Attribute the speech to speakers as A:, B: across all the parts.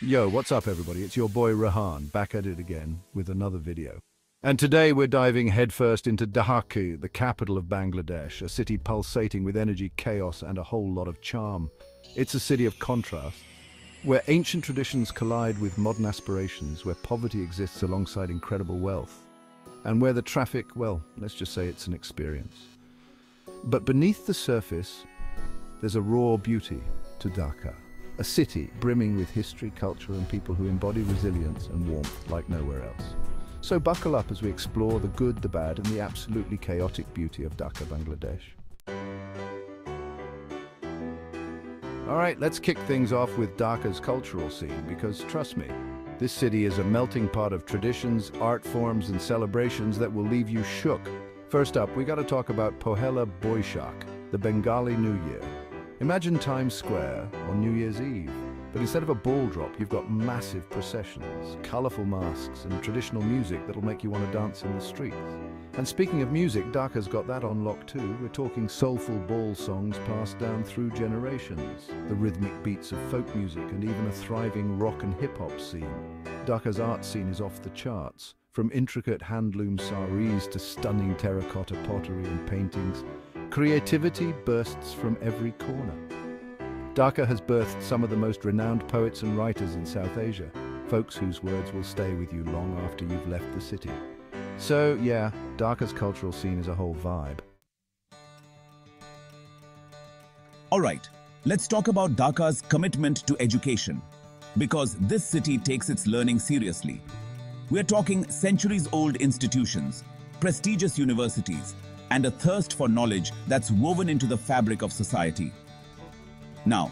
A: Yo, what's up everybody? It's your boy Rahan, back at it again with another video. And today we're diving headfirst into Dhaka, the capital of Bangladesh, a city pulsating with energy, chaos, and a whole lot of charm. It's a city of contrast, where ancient traditions collide with modern aspirations, where poverty exists alongside incredible wealth, and where the traffic, well, let's just say it's an experience. But beneath the surface, there's a raw beauty to Dhaka. A city brimming with history, culture, and people who embody resilience and warmth like nowhere else. So buckle up as we explore the good, the bad, and the absolutely chaotic beauty of Dhaka, Bangladesh. All right, let's kick things off with Dhaka's cultural scene, because trust me, this city is a melting pot of traditions, art forms, and celebrations that will leave you shook. First up, we got to talk about Pohela Boishakh, the Bengali New Year. Imagine Times Square on New Year's Eve, but instead of a ball drop, you've got massive processions, colorful masks, and traditional music that'll make you want to dance in the streets. And speaking of music, Dhaka's got that on lock too. We're talking soulful ball songs passed down through generations, the rhythmic beats of folk music, and even a thriving rock and hip-hop scene. Dhaka's art scene is off the charts, from intricate handloom saris to stunning terracotta pottery and paintings. Creativity bursts from every corner. Dhaka has birthed some of the most renowned poets and writers in South Asia, folks whose words will stay with you long after you've left the city. So yeah, Dhaka's cultural scene is a whole vibe.
B: Alright, let's talk about Dhaka's commitment to education, because this city takes its learning seriously. We're talking centuries-old institutions, prestigious universities, and a thirst for knowledge that's woven into the fabric of society. Now,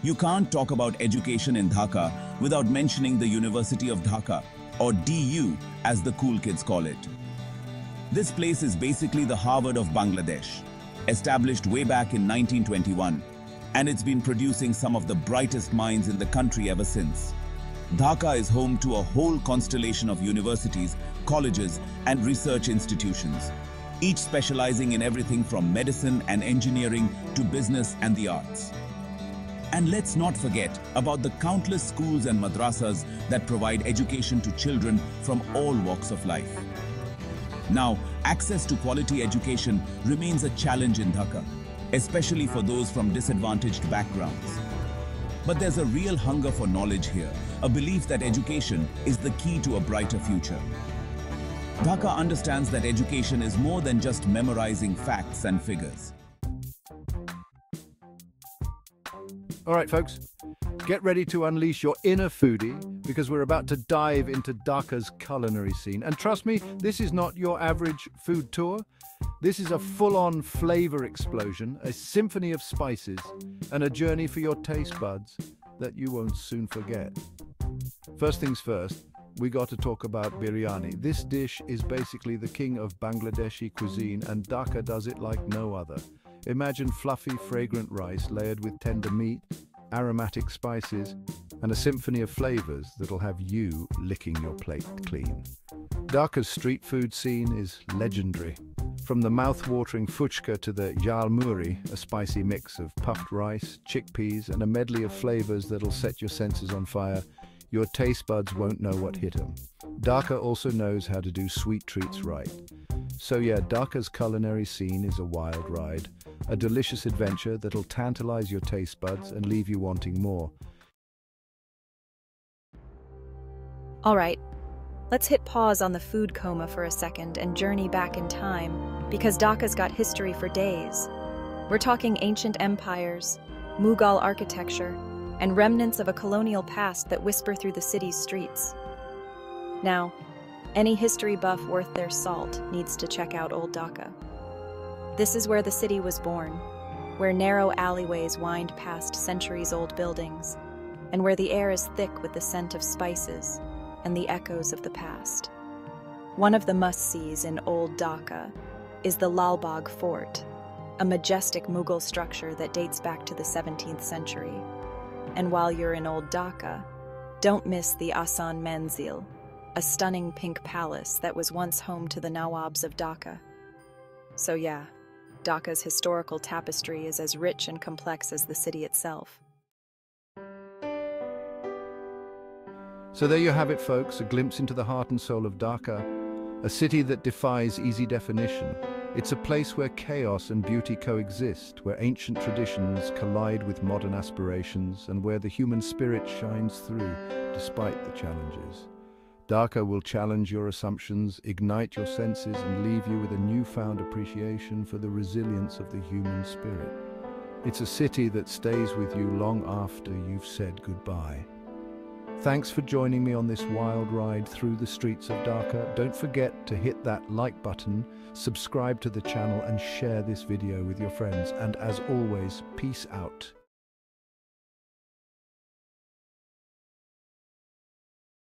B: you can't talk about education in Dhaka without mentioning the University of Dhaka, or DU as the cool kids call it. This place is basically the Harvard of Bangladesh, established way back in 1921, and it's been producing some of the brightest minds in the country ever since. Dhaka is home to a whole constellation of universities, colleges, and research institutions, each specializing in everything from medicine and engineering to business and the arts. And let's not forget about the countless schools and madrasas that provide education to children from all walks of life. Now, access to quality education remains a challenge in Dhaka, especially for those from disadvantaged backgrounds. But there's a real hunger for knowledge here, a belief that education is the key to a brighter future. Dhaka understands that education is more than just memorizing facts and figures.
A: All right, folks, get ready to unleash your inner foodie, because we're about to dive into Dhaka's culinary scene. And trust me, this is not your average food tour. This is a full-on flavor explosion, a symphony of spices, and a journey for your taste buds that you won't soon forget. First things first, we got to talk about biryani. This dish is basically the king of Bangladeshi cuisine, and Dhaka does it like no other. Imagine fluffy, fragrant rice layered with tender meat, aromatic spices, and a symphony of flavors that'll have you licking your plate clean. Dhaka's street food scene is legendary. From the mouth-watering fuchka to the jalmuri, a spicy mix of puffed rice, chickpeas, and a medley of flavors that'll set your senses on fire, your taste buds won't know what hit them. Dhaka also knows how to do sweet treats right. So yeah, Dhaka's culinary scene is a wild ride, a delicious adventure that'll tantalize your taste buds and leave you wanting more.
C: All right, let's hit pause on the food coma for a second and journey back in time, because Dhaka's got history for days. We're talking ancient empires, Mughal architecture, and remnants of a colonial past that whisper through the city's streets. Now, any history buff worth their salt needs to check out Old Dhaka. This is where the city was born, where narrow alleyways wind past centuries-old buildings, and where the air is thick with the scent of spices and the echoes of the past. One of the must-sees in Old Dhaka is the Lal Bagh Fort, a majestic Mughal structure that dates back to the 17th century. And while you're in Old Dhaka, don't miss the Ahsan Manzil, a stunning pink palace that was once home to the Nawabs of Dhaka. So yeah, Dhaka's historical tapestry is as rich and complex as the city itself.
A: So there you have it, folks, a glimpse into the heart and soul of Dhaka, a city that defies easy definition. It's a place where chaos and beauty coexist, where ancient traditions collide with modern aspirations, and where the human spirit shines through despite the challenges. Dhaka will challenge your assumptions, ignite your senses, and leave you with a newfound appreciation for the resilience of the human spirit. It's a city that stays with you long after you've said goodbye. Thanks for joining me on this wild ride through the streets of Dhaka. Don't forget to hit that like button, subscribe to the channel, and share this video with your friends. And as always, peace out.